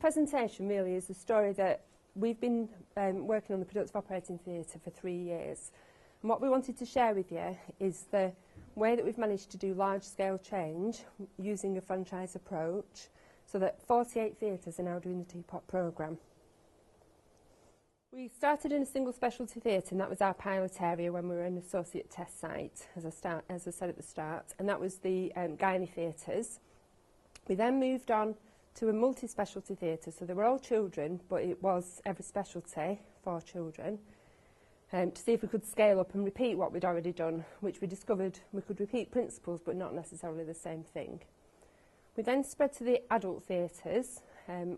presentation really is the story that we've been working on the productive operating theatre for 3 years. And what we wanted to share with you is the way that we've managed to do large-scale change using a franchise approach, so that 48 theatres are now doing the TOPT programme. We started in a single specialty theatre, and that was our pilot area when we were an associate test site, as I said at the start, and that was the gynae theatres. We then moved on to a multi-specialty theatre, so they were all children, but it was every specialty for children, to see if we could scale up and repeat what we'd already done, which we discovered we could repeat principles, but not necessarily the same thing. We then spread to the adult theatres,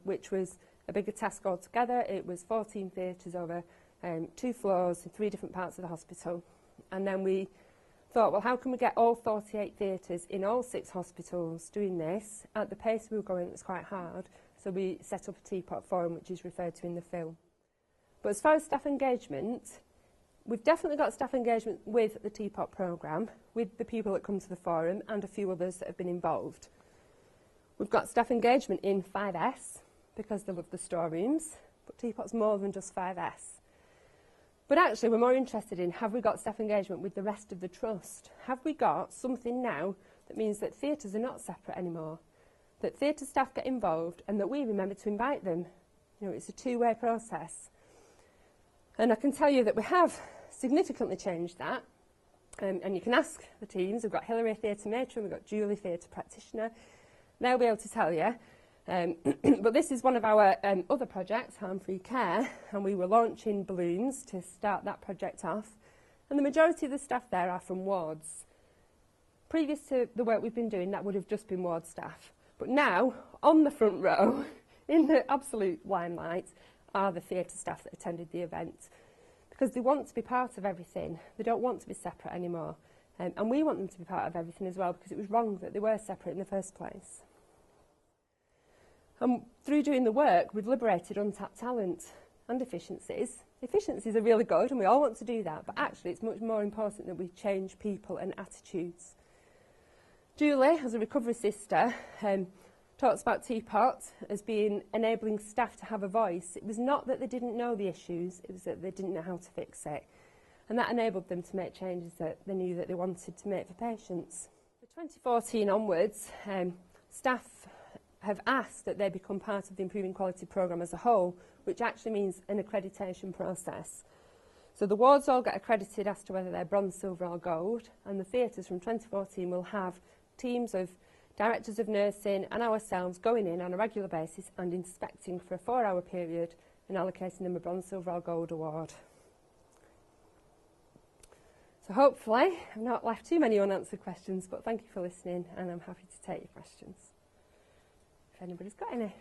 which was a bigger task altogether. It was 14 theatres over 2 floors in 3 different parts of the hospital. And then we thought, well, how can we get all 48 theatres in all 6 hospitals doing this? At the pace we were going, it was quite hard. So we set up a TOPT forum, which is referred to in the film. But as far as staff engagement, we've definitely got staff engagement with the TOPT programme, with the people that come to the forum and a few others that have been involved. We've got staff engagement in 5S, because they love the storerooms, but TOPT's more than just 5S. But actually, we're more interested in, have we got staff engagement with the rest of the trust? Have we got something now that means that theatres are not separate anymore, that theatre staff get involved and that we remember to invite them? You know, it's a two-way process. And I can tell you that we have significantly changed that. And you can ask the teams. We've got Hilary, theatre matron, we've got Julie, theatre practitioner. They'll be able to tell you. But this is one of our other projects, Harm-Free Care, and we were launching balloons to start that project off. And the majority of the staff there are from wards. Previous to the work we've been doing, that would have just been ward staff. But now, on the front row, in the absolute limelight, are the theatre staff that attended the event. Because they want to be part of everything. They don't want to be separate anymore. And we want them to be part of everything as well, because it was wrong that they were separate in the first place. And through doing the work, we've liberated untapped talent and efficiencies. Efficiencies are really good, and we all want to do that, but actually it's much more important that we change people and attitudes. Julie, as a recovery sister, talks about TOPT as being enabling staff to have a voice. It was not that they didn't know the issues, it was that they didn't know how to fix it. And that enabled them to make changes that they knew that they wanted to make for patients. For 2014 onwards, staff have asked that they become part of the Improving Quality programme as a whole, which actually means an accreditation process. So the wards all get accredited as to whether they're bronze, silver or gold, and the theatres from 2014 will have teams of directors of nursing and ourselves going in on a regular basis and inspecting for a 4-hour period and allocating them a bronze, silver or gold award. So hopefully I've not left too many unanswered questions, but thank you for listening, and I'm happy to take your questions if anybody's got any.